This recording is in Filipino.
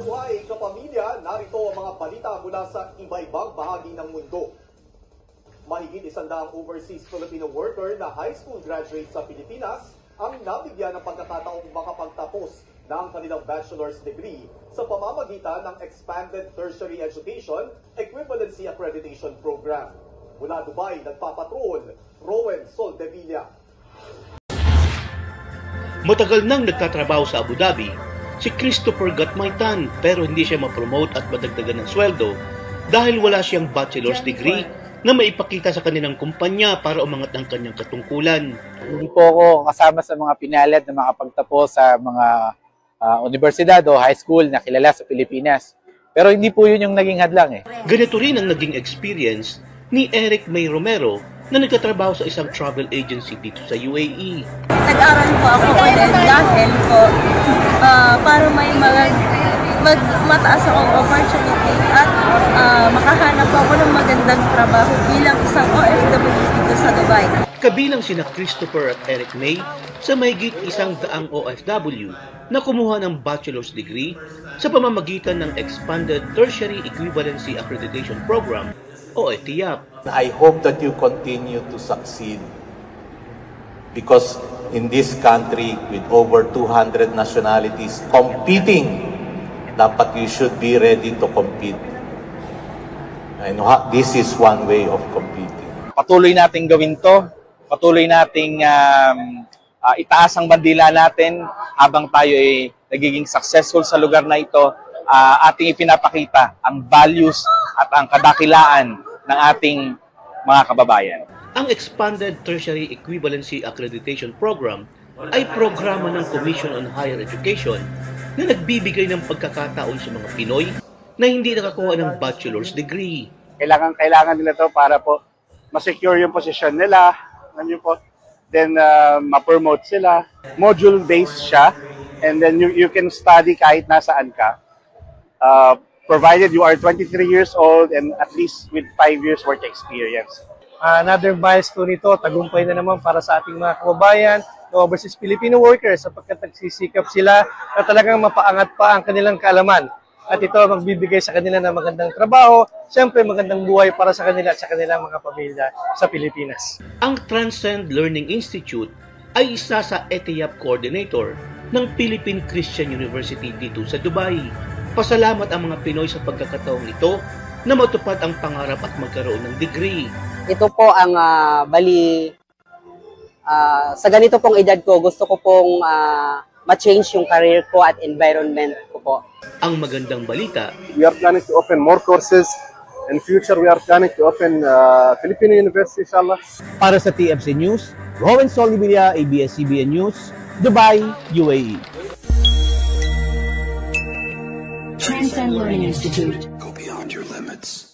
Buhay kapamilya, narito ang mga balita mula sa iba-ibang bahagi ng mundo. Mahigit 100 overseas Filipino worker na high school graduate sa Pilipinas ang nabigyan ng pagkakataong makapagtapos ng kanilang bachelor's degree sa pamamagitan ng Expanded Tertiary Education Equivalency Accreditation Program. Mula Dubai, nagpapatrol, Rowan Soldevilla. Matagal nang nagtatrabaho sa Abu Dhabi si Christopher Gatmaitan pero hindi siya ma-promote at madagdagan ng sweldo dahil wala siyang bachelor's degree na maipakita sa kanilang kumpanya para umangat ang kanyang katungkulan. Hindi po ako kasama sa mga pinalad na makapagtapos sa mga universidad o high school na kilala sa Pilipinas. Pero hindi po yun yung naging hadlang eh. Ganito rin ang naging experience ni Eric May Romero na nagtatrabaho sa isang travel agency dito sa UAE. Nag-aral po ako dahil po para may mataas akong opportunity at makahanap ako ng magandang trabaho bilang isang OFW dito sa Dubai. Kabilang sina Christopher at Eric May sa mahigit 100 OFW na kumuha ng bachelor's degree sa pamamagitan ng Expanded Tertiary Equivalency Accreditation Program o ETIAP. I hope that you continue to succeed because in this country with over 200 nationalities competing, dapat you should be ready to compete. And this is one way of competing. Patuloy nating gawin to, patuloy nating itaas ang bandila natin habang tayo ay nagiging successful sa lugar na ito. Ating ipinapakita ang values at ang kadakilaan ng ating mga kababayan. Ang Expanded Tertiary Equivalency Accreditation Program ay programa ng Commission on Higher Education na nagbibigay ng pagkakataon sa mga Pinoy na hindi nakakuha ng bachelor's degree. Kailangan nila to para po ma-secure yung position nila, then ma-promote sila. Module-based siya, and then you can study kahit nasaan ka. Provided you are 23 years old and at least with 5 years work experience. Another milestone nito, tagumpay na naman para sa ating mga kababayan na overseas Filipino workers sapagkat nagsisikap sila na talagang mapaangat pa ang kanilang kaalaman. At ito magbibigay sa kanila ng magandang trabaho, siyempre magandang buhay para sa kanila at sa kanilang mga pamilya sa Pilipinas. Ang Transcend Learning Institute ay isa sa ETIAP coordinator ng Philippine Christian University dito sa Dubai. Pasalamat ang mga Pinoy sa pagkakataong ito na matupad ang pangarap at magkaroon ng degree. Ito po ang sa ganito pong edad ko, gusto ko pong ma-change yung career ko at environment ko po. Ang magandang balita, We are planning to open more courses. In future, we are planning to open Filipino University, inshallah. Para sa TFC News, Rowan Soldevilla, ABS-CBN News, Dubai, UAE. Transcend Learning Institute. Go beyond your limits.